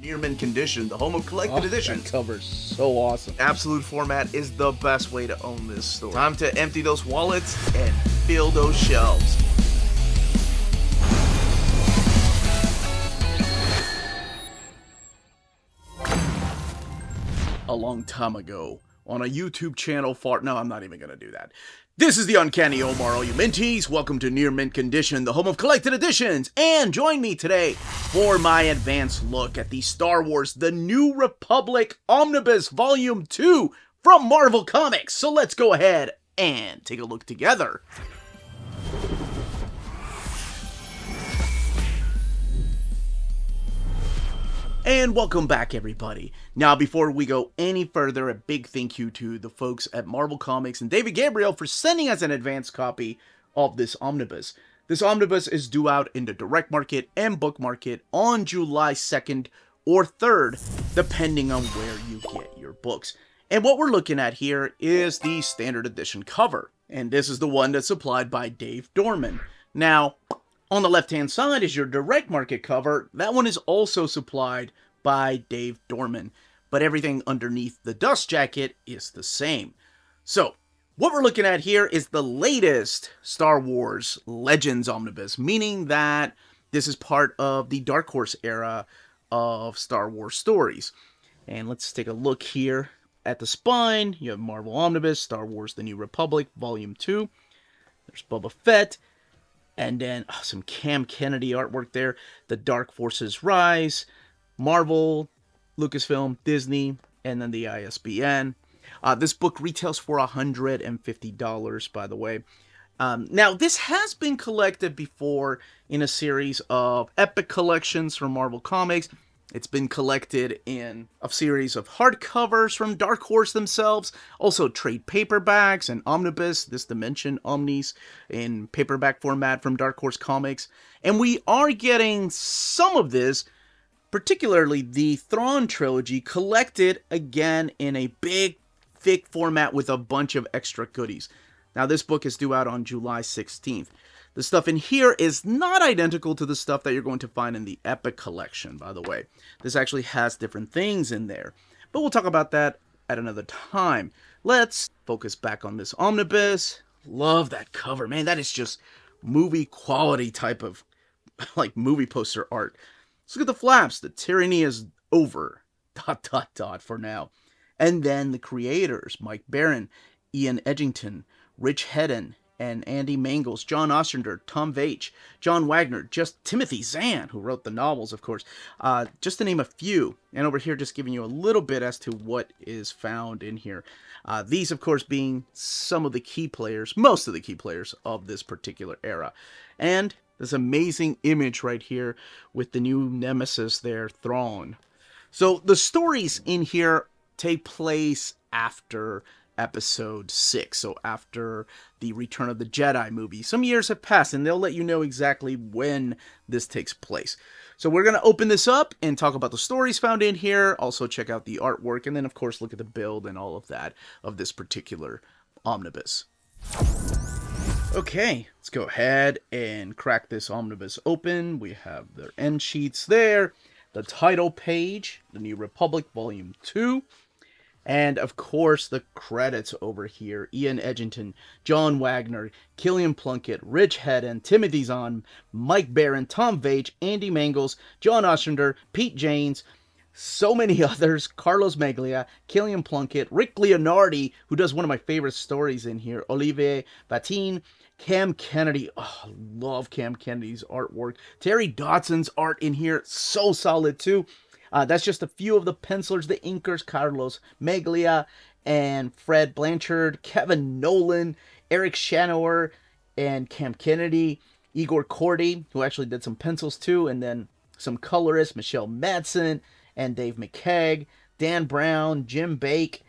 Near mint condition, the home of collected editions. That cover's so awesome. Absolute format is the best way to own this store. Time to empty those wallets and fill those shelves. A long time ago, on a YouTube channel no, I'm not even gonna do that. This is the Uncanny Omar, all you minties. Welcome to Near Mint Condition, the home of collected editions. And join me today for my advanced look at the Star Wars The New Republic Omnibus Volume 2 from Marvel Comics. So let's go ahead and take a look together. And welcome back, everybody. Now, before we go any further, a big thank you to the folks at Marvel Comics and David Gabriel for sending us an advanced copy of this omnibus. This omnibus is due out in the direct market and book market on July 2nd or 3rd, depending on where you get your books. And what we're looking at here is the standard edition cover. And this is the one that's supplied by Dave Dorman. Now, on the left-hand side is your direct market cover. That one is also supplied by Dave Dorman, but everything underneath the dust jacket is the same. So, what we're looking at here is the latest Star Wars Legends Omnibus, meaning that this is part of the Dark Horse era of Star Wars stories. And let's take a look here at the spine. You have Marvel Omnibus, Star Wars The New Republic, Volume 2. There's Boba Fett. And then some Cam Kennedy artwork there. The Dark Forces Rise, Marvel, Lucasfilm, Disney, and then the ISBN. This book retails for $150, by the way. Now, this has been collected before in a series of epic collections from Marvel Comics. It's been collected in a series of hardcovers from Dark Horse themselves, also trade paperbacks and omnibus, this Dimension Omnis, in paperback format from Dark Horse Comics. And we are getting some of this, particularly the Thrawn trilogy, collected again in a big, thick format with a bunch of extra goodies. Now, this book is due out on July 16th. The stuff in here is not identical to the stuff that you're going to find in the Epic Collection, by the way. This actually has different things in there. But we'll talk about that at another time. Let's focus back on this omnibus. Love that cover. Man, that is just movie quality type of, like, movie poster art. Let's look at the flaps. The tyranny is over. ... for now. And then the creators, Mike Barron, Ian Edgington, Rich Hedden, and Andy Mangels, John Ostrander, Tom Veitch, John Wagner, just Timothy Zahn, who wrote the novels, of course, just to name a few. And over here, just giving you a little bit as to what is found in here. These, of course, being some of the key players, most of the key players of this particular era. And this amazing image right here with the new nemesis there, Thrawn. So the stories in here take place after Episode 6, so after the Return of the Jedi movie. Some years have passed, and they'll let you know exactly when this takes place. So we're going to open this up and talk about the stories found in here, also check out the artwork, and then, of course, look at the build and all of that of this particular omnibus. Okay, let's go ahead and crack this omnibus open. We have their end sheets there, the title page, The New Republic, Volume 2, and, of course, the credits over here. Ian Edgington, John Wagner, Killian Plunkett, Rich Hedden, Timothy Zahn, Mike Barron, Tom Veitch, Andy Mangels, John Ostrander, Pete Janes, so many others, Carlos Maglia, Killian Plunkett, Rick Leonardi, who does one of my favorite stories in here, Olivier Batin, Cam Kennedy. Oh, I love Cam Kennedy's artwork. Terry Dodson's art in here, so solid too. That's just a few of the pencilers, the inkers, Carlos Maglia and Fred Blanchard, Kevin Nolan, Eric Shanower, and Cam Kennedy, Igor Cordy, who actually did some pencils too, and then some colorists, Michelle Madsen and Dave McKeag, Dan Brown, Jim Bake,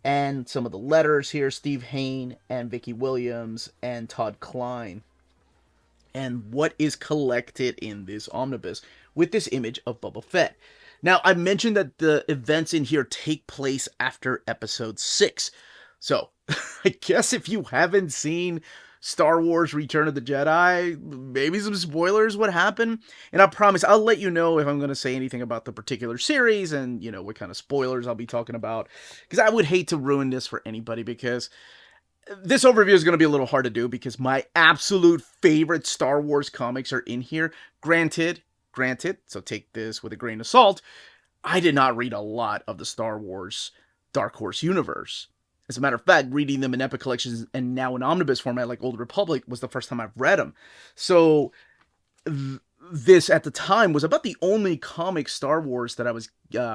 and some of the letters here, Steve Hain and Vicki Williams and Todd Klein. And what is collected in this omnibus with this image of Boba Fett? Now, I mentioned that the events in here take place after Episode 6. So, I guess if you haven't seen Star Wars Return of the Jedi, maybe some spoilers what happened. And I promise I'll let you know if I'm going to say anything about the particular series and, what kind of spoilers I'll be talking about. Because I would hate to ruin this for anybody, because this overview is going to be a little hard to do because my absolute favorite Star Wars comics are in here. Granted, so take this with a grain of salt, I did not read a lot of the Star Wars Dark Horse universe. As a matter of fact, reading them in Epic Collections and now in omnibus format like Old Republic was the first time I've read them. So this at the time was about the only comic Star Wars that I was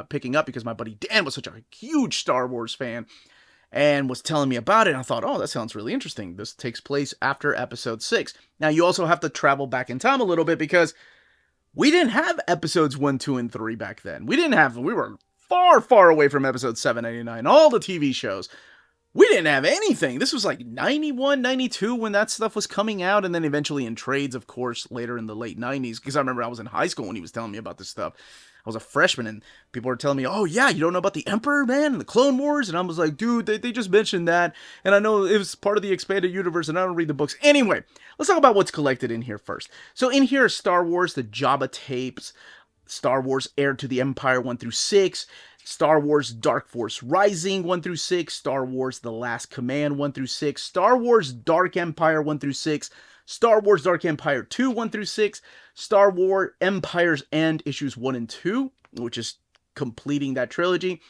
picking up, because my buddy Dan was such a huge Star Wars fan and was telling me about it. And I thought, oh, that sounds really interesting. This takes place after episode 6. Now, you also have to travel back in time a little bit, because we didn't have episodes 1, 2, and 3 back then. We were far, far away from episode 799, all the TV shows. We didn't have anything. This was like 91, 92 when that stuff was coming out, and then eventually in trades, of course, later in the late 90s, because I remember I was in high school when he was telling me about this stuff. I was a freshman, and people were telling me, oh yeah, you don't know about the Emperor, man, and the Clone Wars? And I was like, dude, they just mentioned that, and I know it was part of the expanded universe, and I don't read the books. Anyway, let's talk about what's collected in here first. So in here is Star Wars, the Jabba tapes, Star Wars Heir to the Empire 1 through 6, Star Wars Dark Force Rising 1 through 6, Star Wars The Last Command 1 through 6, Star Wars Dark Empire 1 through 6, Star Wars Dark Empire 2 1 through 6, Star Wars Empire's End issues 1 and 2, which is completing that trilogy,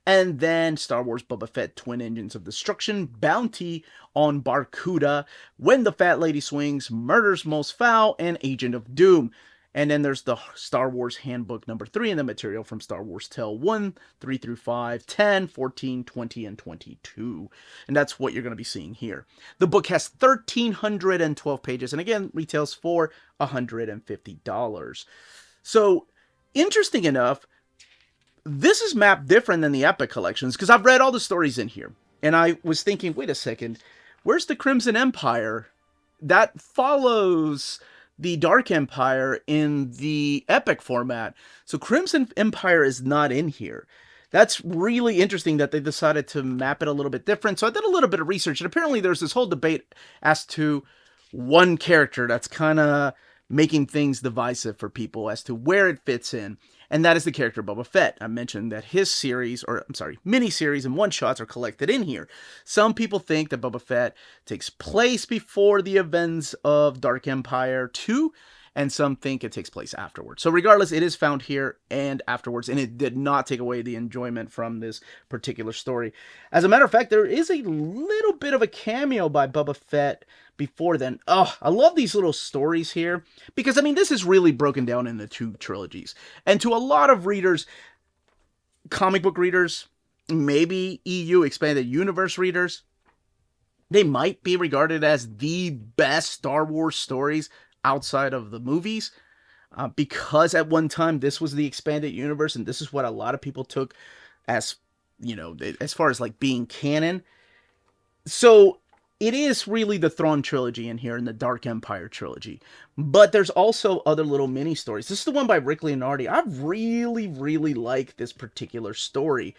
and then Star Wars Boba Fett Twin Engines of Destruction, Bounty on Barkuda, When the Fat Lady Swings, Murder's Most Foul, and Agent of Doom. And then there's the Star Wars Handbook number 3 and the material from Star Wars Tale 1, 3 through 5, 10, 14, 20, and 22. And that's what you're going to be seeing here. The book has 1,312 pages, and again, retails for $150. So, interesting enough, this is mapped different than the Epic collections, because I've read all the stories in here. And I was thinking, wait a second, where's the Crimson Empire? That follows the Dark Empire in the Epic format. So Crimson Empire is not in here. That's really interesting that they decided to map it a little bit different. So I did a little bit of research, and apparently there's this whole debate as to one character that's kind of making things divisive for people as to where it fits in. And that is the character Boba Fett. I mentioned that his mini-series and one-shots are collected in here. Some people think that Boba Fett takes place before the events of Dark Empire 2, and some think it takes place afterwards. So regardless, it is found here and afterwards, and it did not take away the enjoyment from this particular story. As a matter of fact, there is a little bit of a cameo by Boba Fett before then. Oh, I love these little stories here, because, this is really broken down into 2 trilogies. And to a lot of readers, comic book readers, maybe EU Expanded Universe readers, they might be regarded as the best Star Wars stories outside of the movies, because at one time this was the expanded universe, and this is what a lot of people took as, as far as like being canon. So it is really the Thrawn trilogy in here and the Dark Empire trilogy, but there's also other little mini stories. This is the one by Rick Leonardi. I really, really like this particular story.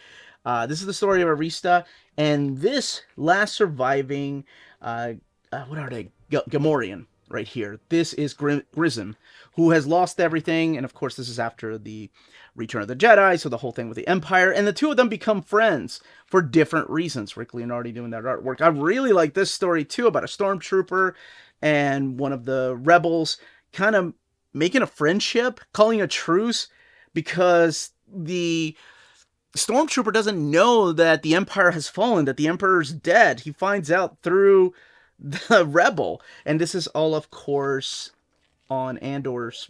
This is the story of Arista and this last surviving, Gamorrean. Right here. This is Grissom, who has lost everything, and of course this is after the Return of the Jedi, so the whole thing with the Empire, and the two of them become friends for different reasons. Rick Leonardi doing that artwork. I really like this story too, about a stormtrooper and one of the rebels kind of making a friendship, calling a truce, because the stormtrooper doesn't know that the Empire has fallen, that the Emperor's dead. He finds out through the rebel, and this is all, of course, on Andor's.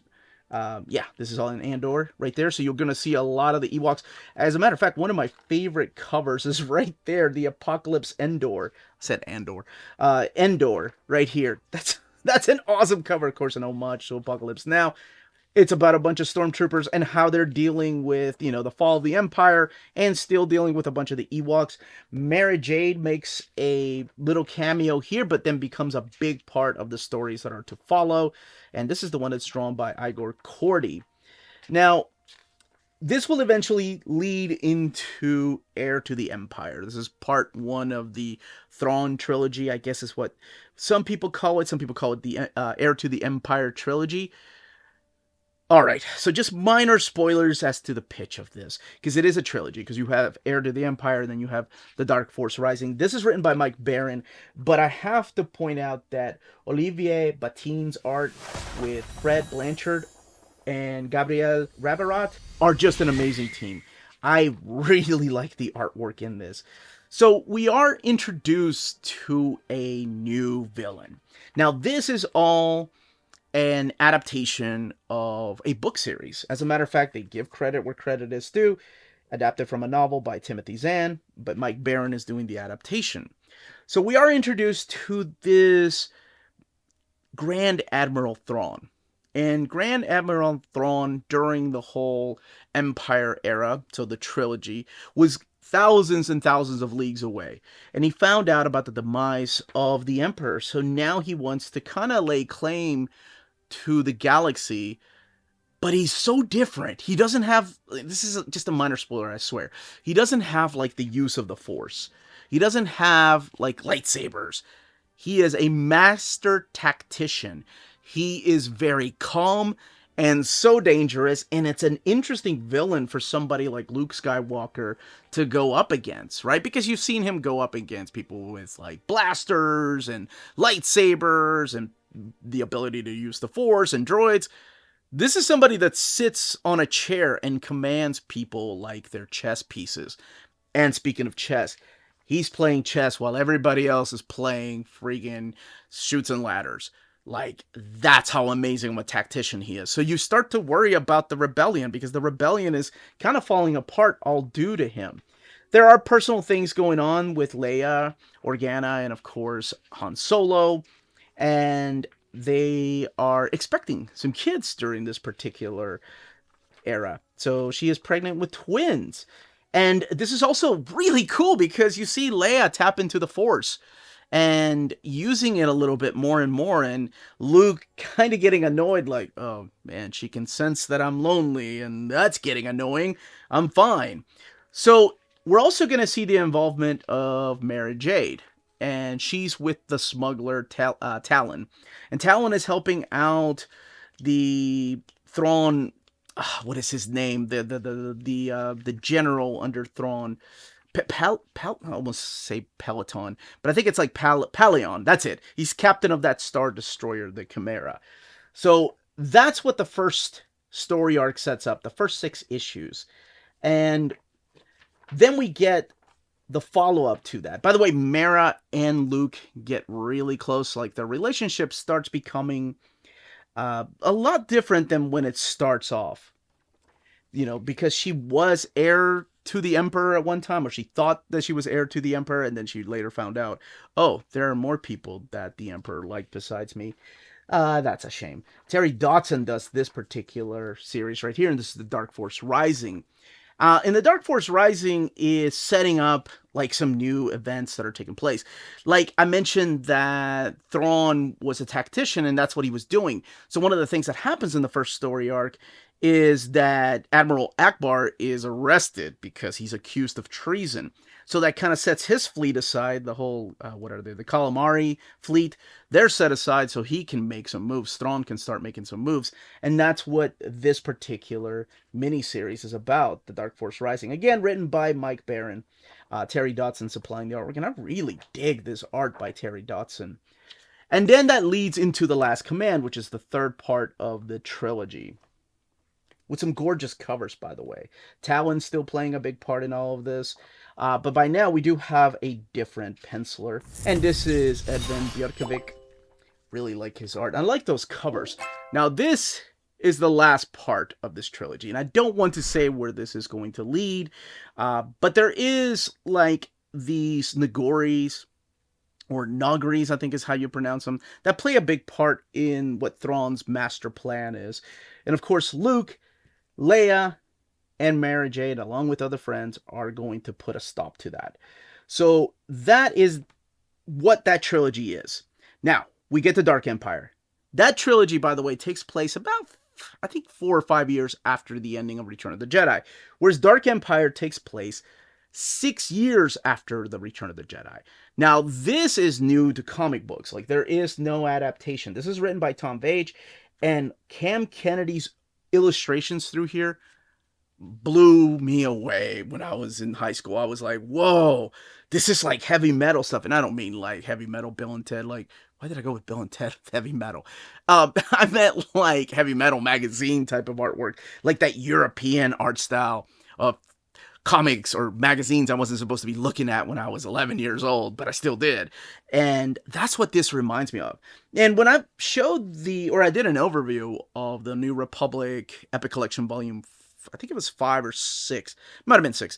This is all in Andor right there. So you're going to see a lot of the Ewoks. As a matter of fact, one of my favorite covers is right there, the Apocalypse Endor. I said Andor. Endor right here. That's an awesome cover, of course, an homage to Apocalypse Now. It's about a bunch of stormtroopers and how they're dealing with, the fall of the Empire and still dealing with a bunch of the Ewoks. Mara Jade makes a little cameo here, but then becomes a big part of the stories that are to follow. And this is the one that's drawn by Igor Kordy. Now, this will eventually lead into Heir to the Empire. This is part one of the Thrawn trilogy, I guess is what some people call it. Some people call it the Heir to the Empire trilogy. All right, so just minor spoilers as to the pitch of this, because it is a trilogy, because you have Heir to the Empire, and then you have The Dark Force Rising. This is written by Mike Barron, but I have to point out that Olivier Batine's art with Fred Blanchard and Gabriel Raverat are just an amazing team. I really like the artwork in this. So we are introduced to a new villain. Now, this is all an adaptation of a book series. As a matter of fact, they give credit where credit is due. Adapted from a novel by Timothy Zahn, but Mike Barron is doing the adaptation. So we are introduced to this Grand Admiral Thrawn. And Grand Admiral Thrawn, during the whole Empire era, so the trilogy, was thousands and thousands of leagues away. And he found out about the demise of the Emperor. So now he wants to kind of lay claim to the galaxy, but he's so different. He doesn't have, this is just a minor spoiler, I swear. He doesn't have like the use of the Force. He doesn't have like lightsabers. He is a master tactician. He is very calm and so dangerous, and it's an interesting villain for somebody like Luke Skywalker to go up against, right? Because you've seen him go up against people with like blasters and lightsabers and the ability to use the Force and droids. This is somebody that sits on a chair and commands people like they're chess pieces. And speaking of chess, he's playing chess while everybody else is playing friggin' Chutes and Ladders. Like, that's how amazing of a tactician he is. So you start to worry about the rebellion, because the rebellion is kind of falling apart all due to him. There are personal things going on with Leia, Organa, and of course Han Solo. And they are expecting some kids during this particular era. So she is pregnant with twins. And this is also really cool because you see Leia tap into the Force and using it a little bit more and more, and Luke kind of getting annoyed, like, oh man, she can sense that I'm lonely, and that's getting annoying. I'm fine. So we're also going to see the involvement of Mara Jade, and she's with the smuggler Talon, and Talon is helping out the Thrawn. What is his name? The general under Thrawn. I almost say Peloton, but I think it's like Paleon. That's it. He's captain of that Star Destroyer, the Chimera. So that's what the first story arc sets up, the first 6 issues. And then we get the follow-up to that. By the way, Mara and Luke get really close. Like, their relationship starts becoming a lot different than when it starts off. You know, because she was heir to the Emperor at one time, or she thought that she was heir to the Emperor, and then she later found out, oh, there are more people that the Emperor liked besides me. That's a shame. Terry Dodson does this particular series right here, and this is the Dark Force Rising. And the Dark Force Rising is setting up like some new events that are taking place. Like I mentioned that Thrawn was a tactician, and that's what he was doing. So one of the things that happens in the first story arc is that Admiral Akbar is arrested because he's accused of treason. So that kind of sets his fleet aside, the whole, what are they, the Calamari fleet. They're set aside so he can make some moves. Thrawn can start making some moves. And that's what this particular miniseries is about, The Dark Force Rising. Again, written by Mike Barron. Terry Dodson supplying the artwork. And I really dig this art by Terry Dodson. And then that leads into The Last Command, which is the third part of the trilogy. With some gorgeous covers, by the way. Talon's still playing a big part in all of this. But by now, we do have a different penciler. And this is Edvin Bjorkovic. Really like his art. I like those covers. Now, this is the last part of this trilogy. And I don't want to say where this is going to lead. But there is, like, these Nagoris, or Nagaris, I think is how you pronounce them, that play a big part in what Thrawn's master plan is. And of course, Luke, Leia, and Mara Jade, along with other friends, are going to put a stop to that. So that is what that trilogy is. Now, we get to Dark Empire. That trilogy, by the way, takes place about I think 4 or 5 years after the ending of Return of the Jedi, whereas Dark Empire takes place 6 years after the Return of the Jedi. Now, this is new to comic books. Like, there is no adaptation. This is written by Tom Veitch, and Cam Kennedy's illustrations through here blew me away when I was in high school. I was like, whoa, this is like heavy metal stuff. And I don't mean like heavy metal Bill and Ted. Like, why did I go with Bill and Ted heavy metal? I meant like heavy metal magazine type of artwork, like that European art style of comics or magazines I wasn't supposed to be looking at when I was 11 years old, but I still did. And that's what this reminds me of. And when I I did an overview of the New Republic Epic Collection Volume, I think it was 5 or 6, might have been 6.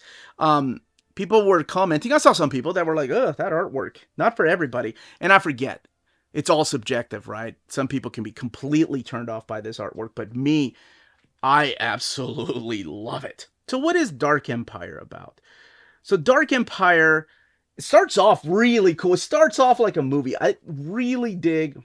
People were commenting. I saw some people that were like, "Oh, that artwork, not for everybody." And I forget, it's all subjective, right? Some people can be completely turned off by this artwork, but me, I absolutely love it. So what is Dark Empire about? So Dark Empire, it starts off really cool. It starts off like a movie. I really dig.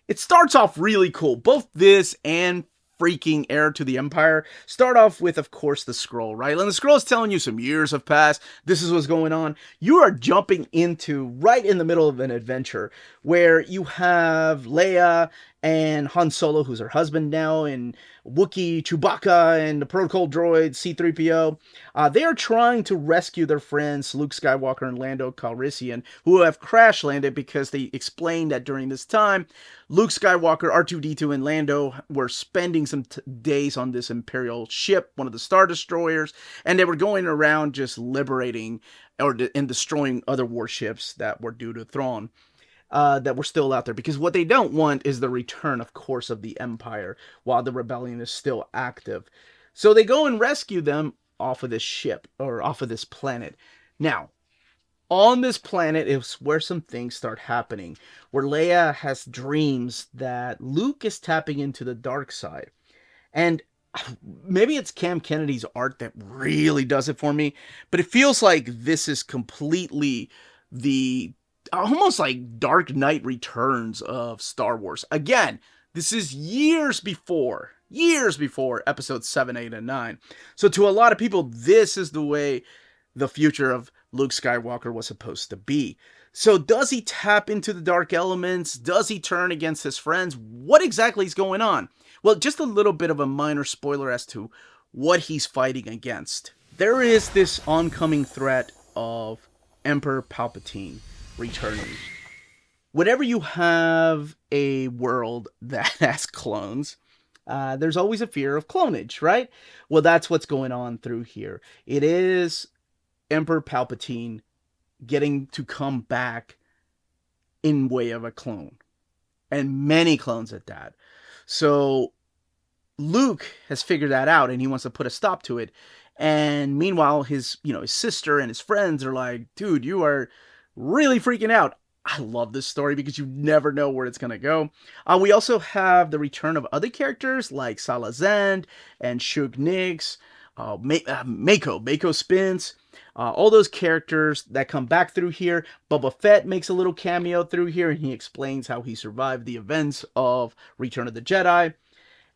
It starts off really cool. Both this and freaking Heir to the Empire start off with, of course, the scroll, right? And the scroll is telling you some years have passed. This is what's going on. You are jumping into right in the middle of an adventure where you have Leia and Han Solo, who's her husband now, and Wookiee, Chewbacca, and the protocol droid C-3PO. They are trying to rescue their friends Luke Skywalker and Lando Calrissian, who have crash landed because they explained that during this time, Luke Skywalker, R2-D2, and Lando were spending some days on this Imperial ship, one of the Star Destroyers, and they were going around just liberating and destroying other warships that were due to Thrawn. That were still out there, because what they don't want is the return, of course, of the Empire while the rebellion is still active. So they go and rescue them off of this ship, or off of this planet. Now, on this planet is where some things start happening, where Leia has dreams that Luke is tapping into the dark side. And maybe it's Cam Kennedy's art that really does it for me, but it feels like this is completely the almost like Dark Knight Returns of Star Wars. Again, this is years before episodes 7, 8, and 9. So to a lot of people, this is the way the future of Luke Skywalker was supposed to be. So does he tap into the dark elements? Does he turn against his friends? What exactly is going on? Well, just a little bit of a minor spoiler as to what he's fighting against. There is this oncoming threat of Emperor Palpatine returning. Whenever you have a world that has clones, there's always a fear of clonage, right? Well, that's what's going on through here. It is Emperor Palpatine getting to come back in way of a clone, and many clones at that. So Luke has figured that out, and he wants to put a stop to it. And meanwhile, his sister and his friends are like, "Dude, you are really freaking out." I love this story because you never know where it's going to go. We also have the return of other characters like Salazar and Shug Nix, Mako Spence, all those characters that come back through here. Boba Fett makes a little cameo through here, and he explains how he survived the events of Return of the Jedi.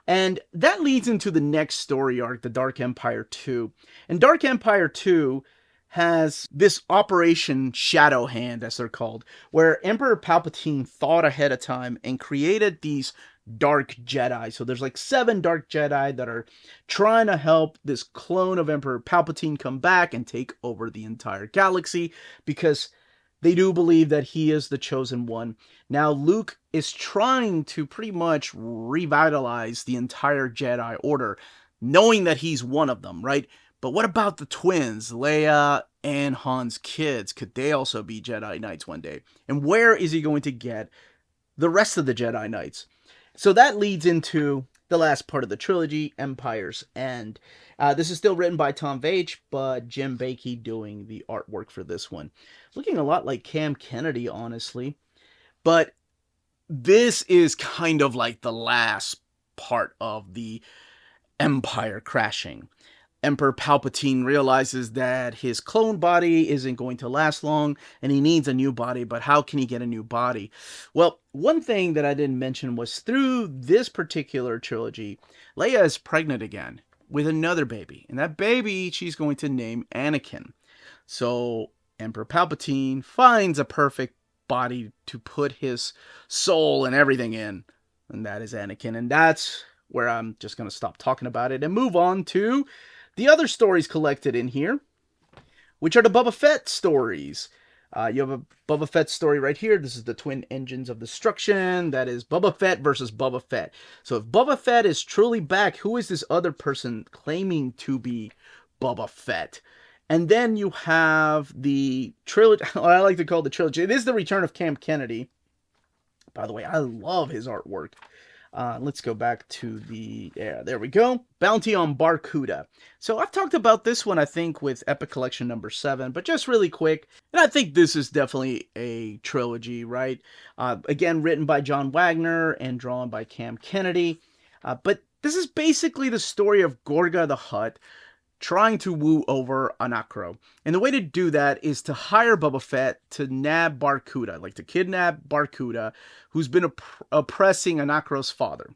And that leads into the next story arc, the Dark Empire 2. And Dark Empire 2 has this Operation Shadow Hand, as they're called, where Emperor Palpatine thought ahead of time and created these Dark Jedi. So there's like 7 Dark Jedi that are trying to help this clone of Emperor Palpatine come back and take over the entire galaxy, because they do believe that he is the chosen one. Now, Luke is trying to pretty much revitalize the entire Jedi Order, knowing that he's one of them, right? But what about the twins, Leia and Han's kids? Could they also be Jedi Knights one day? And where is he going to get the rest of the Jedi Knights? So that leads into the last part of the trilogy, Empire's End. This is still written by Tom Veitch, but Jim Bakey doing the artwork for this one. Looking a lot like Cam Kennedy, honestly. But this is kind of like the last part of the Empire crashing. Emperor Palpatine realizes that his clone body isn't going to last long and he needs a new body, but how can he get a new body? Well, one thing that I didn't mention was through this particular trilogy, Leia is pregnant again with another baby, and that baby she's going to name Anakin. So Emperor Palpatine finds a perfect body to put his soul and everything in, and that is Anakin. And that's where I'm just going to stop talking about it and move on to the other stories collected in here, which are the Boba Fett stories. You have a Boba Fett story right here. This is the Twin Engines of Destruction. That is Boba Fett versus Boba Fett. So if Boba Fett is truly back, who is this other person claiming to be Boba Fett? And then you have the trilogy, I like to call it the trilogy. It is the return of Cam Kennedy. By the way, I love his artwork. Let's go back to there we go. Bounty on Barracuda. So I've talked about this one, I think, with Epic Collection number 7, but just really quick. And I think this is definitely a trilogy, right? Again, written by John Wagner and drawn by Cam Kennedy. But this is basically the story of Gorga the Hutt trying to woo over Anakro. And the way to do that is to hire Boba Fett to nab Barracuda, like to kidnap Barracuda, who's been oppressing Anakro's father.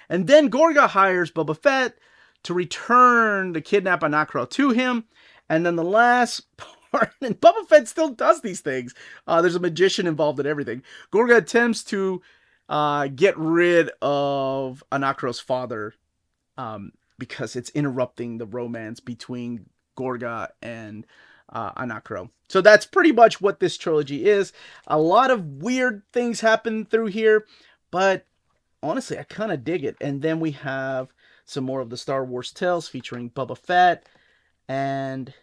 And then Gorga hires Boba Fett to return the kidnap Anakro to him. And then the last part, and Boba Fett still does these things. There's a magician involved in everything. Gorga attempts to get rid of Anakro's father, because it's interrupting the romance between Gorga and Anakro. So that's pretty much what this trilogy is. A lot of weird things happen through here, but honestly, I kind of dig it. And then we have some more of the Star Wars tales featuring Boba Fett and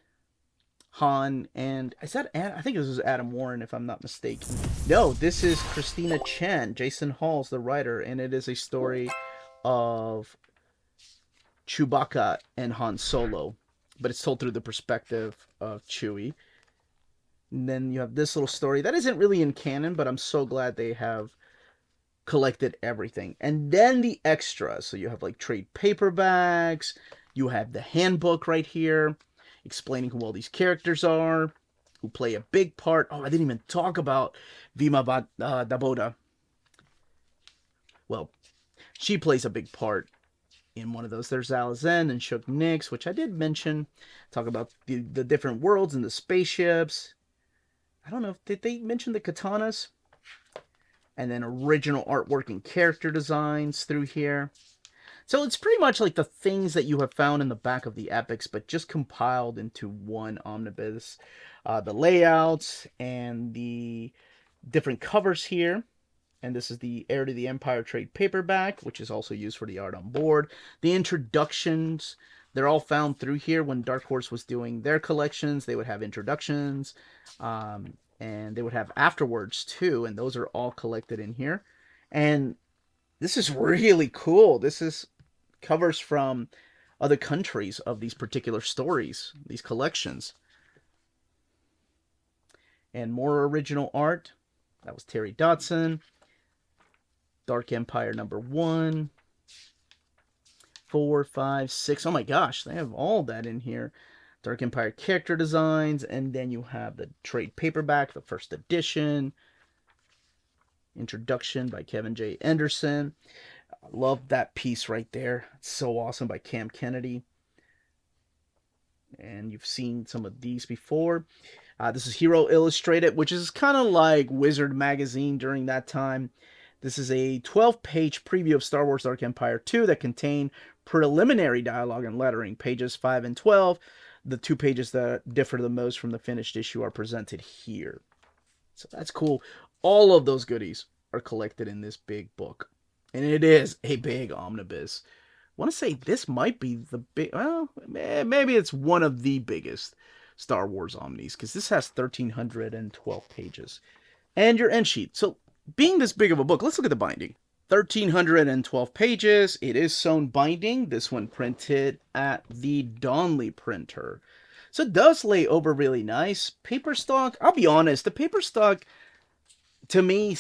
Han, and is that I think this is Adam Warren, if I'm not mistaken. No, this is Christina Chan. Jason Hall's the writer, and it is a story of Chewbacca and Han Solo, but it's told through the perspective of Chewie. And then you have this little story that isn't really in canon, but I'm so glad they have collected everything. And then the extras. So you have like trade paperbacks, you have the handbook right here, explaining who all these characters are, who play a big part. Oh, I didn't even talk about Vima Daboda. Well, she plays a big part in one of those. There's Alizen and Shook Nix, which I did mention. Talk about the different worlds and the spaceships. I don't know, did they mention the katanas? And then original artwork and character designs through here. So it's pretty much like the things that you have found in the back of the epics, but just compiled into one omnibus. The layouts and the different covers here. And this is the Heir to the Empire trade paperback, which is also used for the art on board. The introductions, they're all found through here. When Dark Horse was doing their collections, they would have introductions, and they would have afterwards too, and those are all collected in here. And this is really cool. This is covers from other countries of these particular stories, these collections. And more original art. That was Terry Dodson. Dark Empire number 1, 4, 5, 6. Oh my gosh, they have all that in here. Dark Empire character designs, and then you have the trade paperback, the first edition. Introduction by Kevin J. Anderson. I love that piece right there. It's so awesome, by Cam Kennedy. And you've seen some of these before. This is Hero Illustrated, which is kind of like Wizard Magazine during that time. This is a 12-page preview of Star Wars Dark Empire 2 that contain preliminary dialogue and lettering, pages 5 and 12. The 2 pages that differ the most from the finished issue are presented here. So that's cool. All of those goodies are collected in this big book. And it is a big omnibus. I want to say this might be the big, well, maybe it's one of the biggest Star Wars omnis, because this has 1,312 pages. And your end sheet. So, being this big of a book, let's look at the binding. 1,312 pages. It is sewn binding. This one printed at the Donley printer. So it does lay over really nice. Paper stock, I'll be honest, the paper stock to me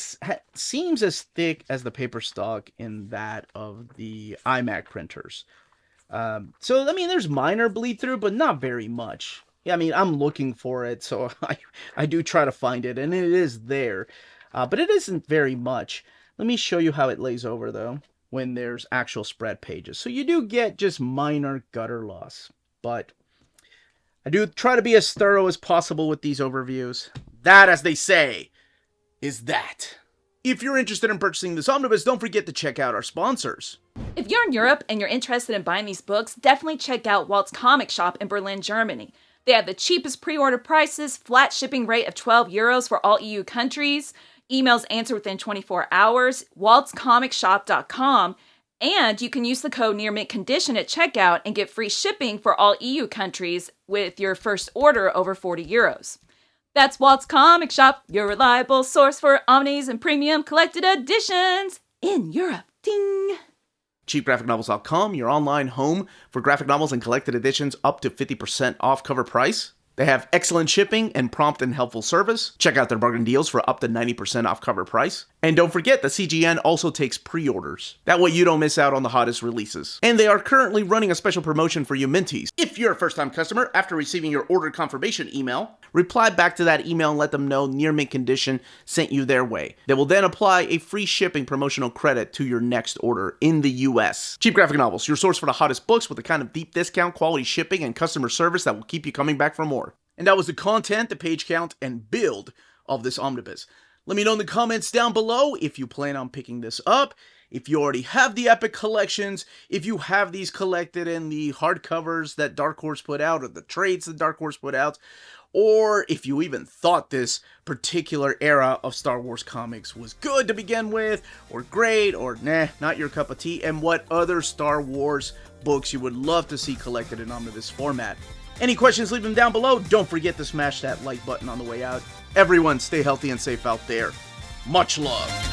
seems as thick as the paper stock in that of the iMac printers. So, I mean, there's minor bleed through, but not very much. Yeah, I mean, I'm looking for it, so I do try to find it, and it is there. But it isn't very much. Let me show you how it lays over, though, when there's actual spread pages. So you do get just minor gutter loss, but I do try to be as thorough as possible with these overviews. That, as they say, is that. If you're interested in purchasing this omnibus, don't forget to check out our sponsors. If you're in Europe and you're interested in buying these books, definitely check out Walt's Comic Shop in Berlin, Germany. They have the cheapest pre-order prices, flat shipping rate of €12 for all EU countries, emails answered within 24 hours, waltscomicshop.com, and you can use the code nearmintcon at checkout and get free shipping for all EU countries with your first order over €40. That's Walt's Comic Shop, your reliable source for omnis and premium collected editions in Europe. Ding! cheapgraphicnovels.com, your online home for graphic novels and collected editions up to 50% off cover price. They have excellent shipping and prompt and helpful service. Check out their bargain deals for up to 90% off cover price. And don't forget, the CGN also takes pre-orders. That way you don't miss out on the hottest releases. And they are currently running a special promotion for you Minties. If you're a first-time customer, after receiving your order confirmation email, reply back to that email and let them know Near Mint Condition sent you their way. They will then apply a free shipping promotional credit to your next order in the US. Cheap Graphic Novels, your source for the hottest books with the kind of deep discount, quality shipping, and customer service that will keep you coming back for more. And that was the content, the page count, and build of this omnibus. Let me know in the comments down below if you plan on picking this up, if you already have the Epic collections, if you have these collected in the hardcovers that Dark Horse put out, or the trades that Dark Horse put out, or if you even thought this particular era of Star Wars comics was good to begin with, or great, or nah, not your cup of tea, and what other Star Wars books you would love to see collected in omnibus format. Any questions, leave them down below. Don't forget to smash that like button on the way out. Everyone, stay healthy and safe out there. Much love.